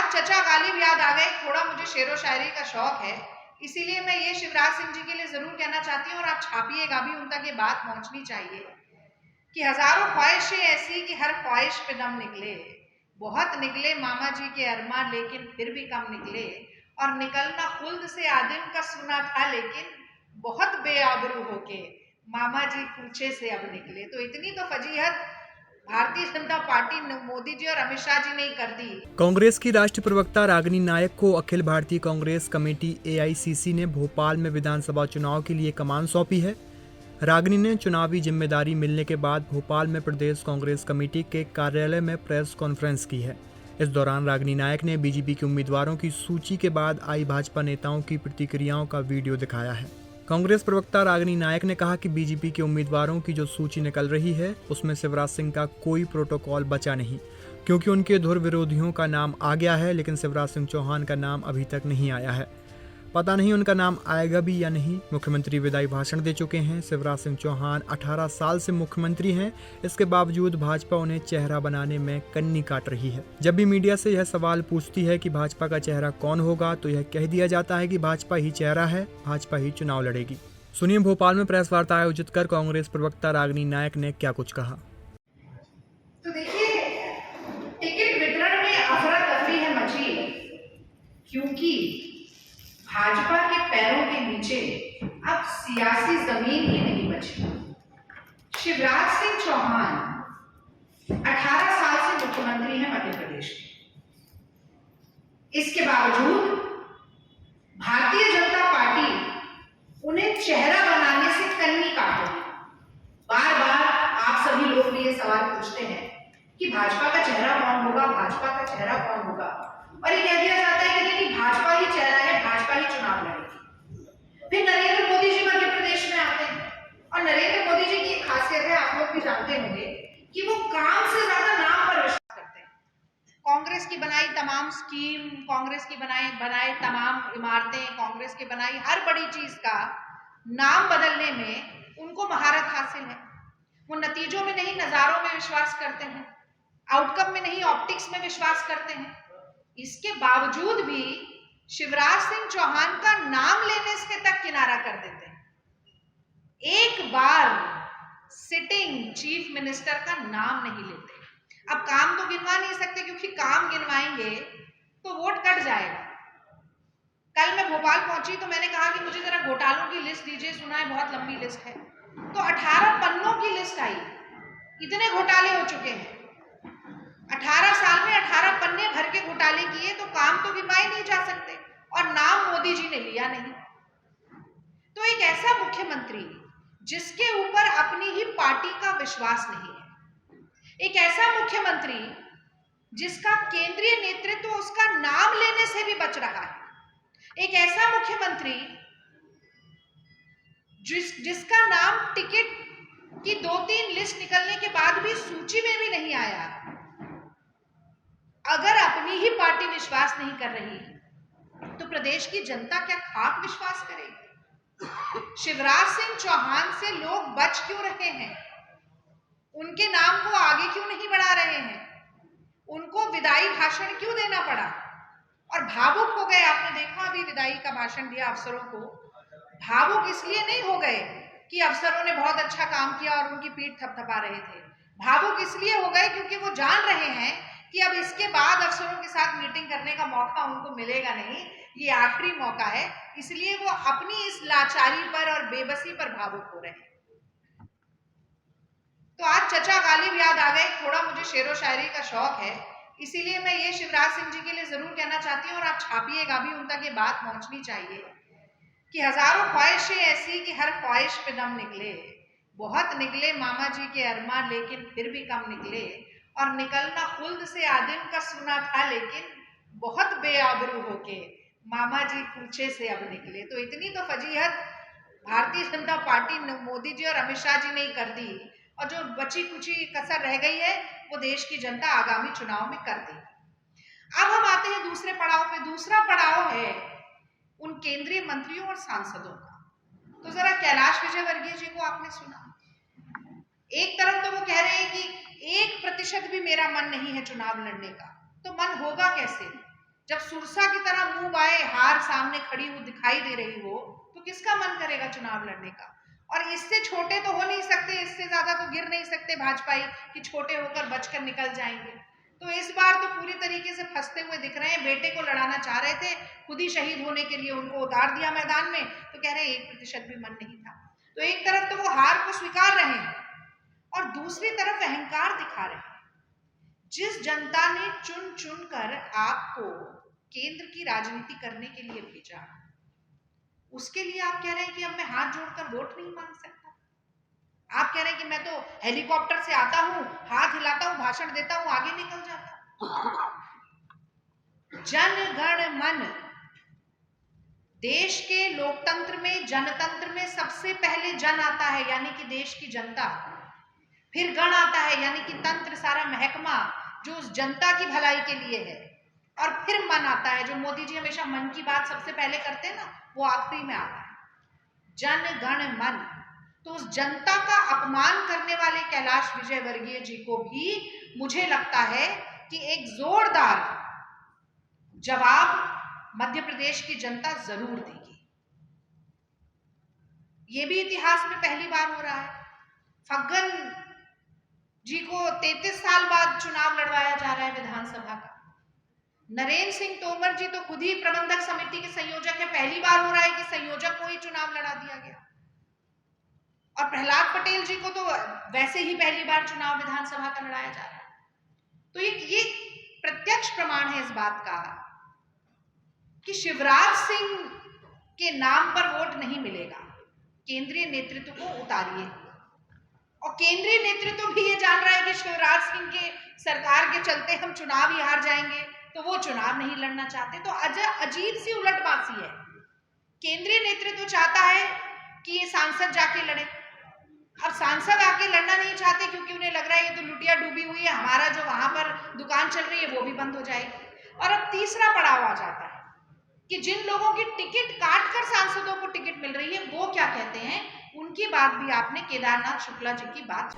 आज चचा गालिब याद आ गए। थोड़ा मुझे शेरो शायरी का शौक है, इसीलिए मैं ये शिवराज सिंह जी के लिए जरूर कहना चाहती हूँ, और आप छापिएगा भी, उन तक ये बात पहुंचनी चाहिए कि हजारों ख्वाहिशें ऐसी कि हर ख्वाहिश पे दम निकले। बहुत निकले मामा जी के अरमा, लेकिन फिर भी कम निकले। और निकलना खुल्द से आदिम का सुना था, लेकिन बहुत बेआबरू होके मामा जी कूचे से अब निकले। तो इतनी तो फजीहत भारतीय जनता पार्टी, मोदी जी और अमित शाह जी ने ही कर दी। कांग्रेस की राष्ट्रीय प्रवक्ता रागिनी नायक को अखिल भारतीय कांग्रेस कमेटी AICC ने भोपाल में विधानसभा चुनाव के लिए कमान सौंपी है। रागिनी ने चुनावी जिम्मेदारी मिलने के बाद भोपाल में प्रदेश कांग्रेस कमेटी के कार्यालय में प्रेस कॉन्फ्रेंस की है। इस दौरान रागिनी नायक ने बीजेपी के उम्मीदवारों की सूची के बाद आई भाजपा नेताओं की प्रतिक्रियाओं का वीडियो दिखाया है। कांग्रेस प्रवक्ता रागिनी नायक ने कहा कि बीजेपी के उम्मीदवारों की जो सूची निकल रही है उसमें शिवराज सिंह का कोई प्रोटोकॉल बचा नहीं, क्योंकि उनके धुर विरोधियों का नाम आ गया है, लेकिन शिवराज सिंह चौहान का नाम अभी तक नहीं आया है। पता नहीं उनका नाम आएगा भी या नहीं। मुख्यमंत्री विदाई भाषण दे चुके हैं। शिवराज सिंह चौहान 18 साल से मुख्यमंत्री हैं, इसके बावजूद भाजपा उन्हें चेहरा बनाने में कन्नी काट रही है। जब भी मीडिया से यह सवाल पूछती है कि भाजपा का चेहरा कौन होगा, तो यह कह दिया जाता है कि भाजपा ही चेहरा है, भाजपा ही चुनाव लड़ेगी। सुनिए भोपाल में प्रेस वार्ता आयोजित कर कांग्रेस प्रवक्ता रागिनी नायक ने क्या कुछ कहा। तो देखिए, टिकट वितरण में अफरा तफरी है मची, क्योंकि भाजपा के पैरों के नीचे अब सियासी जमीन ही नहीं बची। शिवराज सिंह चौहान 18 साल से मुख्यमंत्री हैं मध्य प्रदेश के। इसके बावजूद भारतीय जनता पार्टी उन्हें चेहरा बनाने से कन्नी काट रही है। बार बार आप सभी लोग भी ये सवाल पूछते हैं कि भाजपा का चेहरा कौन होगा, भाजपा का चेहरा कौन होगा, और ये कह दिया जाता है कि नहीं, भाजपा ही चेहरा है, भाजपा ही चुनाव लड़ेगी। फिर नरेंद्र मोदी जी मध्य प्रदेश में आते हैं, और नरेंद्र मोदी जी की खासियत है, आप लोग भी जानते होंगे, कि वो काम से ज्यादा नाम पर विश्वास करते हैं। कांग्रेस की बनाई तमाम स्कीम, कांग्रेस की बनाए तमाम इमारतें, कांग्रेस की बनाई हर बड़ी चीज का नाम बदलने में उनको महारत हासिल है। वो नतीजों में नहीं, नजारों में विश्वास करते हैं, आउटकम में नहीं, ऑप्टिक्स में विश्वास करते हैं। इसके बावजूद भी शिवराज सिंह चौहान का नाम लेने से तक किनारा कर देते हैं। एक बार सिटिंग चीफ मिनिस्टर का नाम नहीं लेते। अब काम तो गिनवा नहीं सकते, क्योंकि काम गिनवाएंगे तो वोट कट जाएगा। कल मैं भोपाल पहुंची तो मैंने कहा कि मुझे जरा घोटालों की लिस्ट दीजिए, सुना है बहुत लंबी लिस्ट है। तो 18 पन्नों की लिस्ट आई। इतने घोटाले हो चुके हैं, 18 साल में 18 पन्ने भर के घोटाले किए, तो काम तो गिनवाए नहीं जा सकते, और नाम मोदी जी ने लिया नहीं। तो एक ऐसा मुख्यमंत्री जिसके ऊपर अपनी ही पार्टी का विश्वास नहीं है, एक ऐसा मुख्यमंत्री जिसका केंद्रीय नेतृत्व उसका नाम लेने से भी बच रहा है, एक ऐसा मुख्यमंत्री जिसका नाम टिकट की 2-3 लिस्ट निकलने के बाद भी सूची में भी नहीं आया, अगर अपनी ही पार्टी विश्वास नहीं कर रही तो प्रदेश की जनता क्या खाक विश्वास करेगी? शिवराज सिंह चौहान से लोग बच क्यों रहे हैं? उनके नाम को आगे क्यों नहीं बढ़ा रहे हैं? उनको विदाई भाषण क्यों देना पड़ा? और भावुक हो गए, आपने देखा अभी विदाई का भाषण दिया अफसरों को। भावुक इसलिए नहीं हो गए कि अफसरों ने बहुत अच्छा काम किया और उनकी पीठ थपथपा रहे थे। भावुक इसलिए हो गए क्योंकि वो जान रहे हैं कि अब इसके बाद अफसरों के साथ मीटिंग करने का मौका उनको मिलेगा नहीं, ये आखिरी मौका है। इसलिए वो अपनी इस लाचारी पर और बेबसी पर भावुक हो रहे हैं। तो आज चचा गालिब याद आ गए। थोड़ा मुझे शेरो शायरी का शौक है, इसीलिए मैं ये शिवराज सिंह जी के लिए जरूर कहना चाहती हूँ, और आप छापिएगा भी, उन तक ये बात पहुंचनी चाहिए कि हजारों ख्वाहिशें ऐसी कि हर ख्वाहिश पे दम निकले। बहुत निकले मामा जी के अरमा, लेकिन फिर भी कम निकले। और निकलना खुल्द से आदिम का सुना था, लेकिन बहुत बेआबरू होके मामा जी कूचे से अब निकले। तो इतनी तो फजीहत भारतीय जनता पार्टी, मोदी जी और अमित शाह जी ने ही कर दी, और जो बची कुची कसर रह गई है वो देश की जनता आगामी चुनाव में कर देगी। अब हम आते हैं दूसरे पड़ाव पे। दूसरा पड़ाव है उन केंद्रीय मंत्रियों और सांसदों का। तो जरा कैलाश विजयवर्गीय जी को आपने सुना, एक तरफ तो वो कह रहे हैं कि 1% भी मेरा मन नहीं है चुनाव लड़ने का, तो मन होगा कैसे? जब सुरसा की तरह मुंह बाए हार सामने खड़ी हुई दिखाई दे रही हो, तो किसका मन करेगा चुनाव लड़ने का? और इससे छोटे तो हो नहीं सकते, इससे ज्यादा तो गिर नहीं सकते भाजपाई कि छोटे होकर बचकर निकल जाएंगे। तो इस बार तो पूरी तरीके से फंसते हुए दिख रहे हैं। बेटे को लड़ाना चाह रहे थे, खुद ही शहीद होने के लिए उनको उतार दिया मैदान में, तो कह रहे हैं 1% भी मन नहीं था। तो एक तरफ तो वो हार को स्वीकार रहे हैं और दूसरी तरफ अहंकार दिखा रहे हैं। जिस जनता ने चुन चुन कर आपको केंद्र की राजनीति करने के लिए भेजा, उसके लिए आप कह रहे हैं कि अब मैं हाथ जोड़कर वोट नहीं मांग सकता। आप कह रहे हैं कि मैं तो हेलीकॉप्टर से आता हूं, हाथ हिलाता हूं, भाषण देता हूं, आगे निकल जाता हूं। जन गण मन, देश के लोकतंत्र में, जनतंत्र में सबसे पहले जन आता है, यानी कि देश की जनता, फिर गण आता है, यानी कि तंत्र, सारा महकमा जो उस जनता की भलाई के लिए है, और फिर मन आता है, जो मोदी जी हमेशा मन की बात सबसे पहले करते हैं ना, वो आखिरी में आता है। जन गण मन, तो उस जनता का अपमान करने वाले कैलाश विजयवर्गीय जी को भी मुझे लगता है कि एक जोरदार जवाब मध्य प्रदेश की जनता जरूर देगी। ये भी इतिहास में पहली बार हो रहा है। फग्गन जी को 33 साल बाद चुनाव लड़वाया जा रहा है विधानसभा का। नरेंद्र सिंह तोमर जी तो खुद ही प्रबंधक समिति के संयोजक है, पहली बार हो रहा है कि संयोजक को ही चुनाव लड़ा दिया गया। और प्रहलाद पटेल जी को तो वैसे ही पहली बार चुनाव विधानसभा का लड़ाया जा रहा है। तो ये प्रत्यक्ष प्रमाण है इस बात का कि शिवराज सिंह के नाम पर वोट नहीं मिलेगा। केंद्रीय नेतृत्व को उतारिए, और केंद्रीय नेतृत्व भी ये जान रहा है कि शिवराज सिंह के सरकार के चलते हम चुनाव ही हार जाएंगे, तो वो चुनाव नहीं लड़ना चाहते। तो अजीब सी उलटबाजी है। केंद्रीय नेतृत्व चाहता है कि ये सांसद जाके लड़े, अब सांसद आके लड़ना नहीं चाहते क्योंकि उन्हें लग रहा है ये तो लुटिया डूबी हुई है, हमारा जो वहां पर दुकान चल रही है वो भी बंद हो जाएगी। और अब तीसरा पड़ाव आ जाता है कि जिन लोगों की टिकट काट कर सांसदों को टिकट मिल रही है वो क्या कहते हैं। उनकी बात भी आपने केदारनाथ शुक्ला जी की बात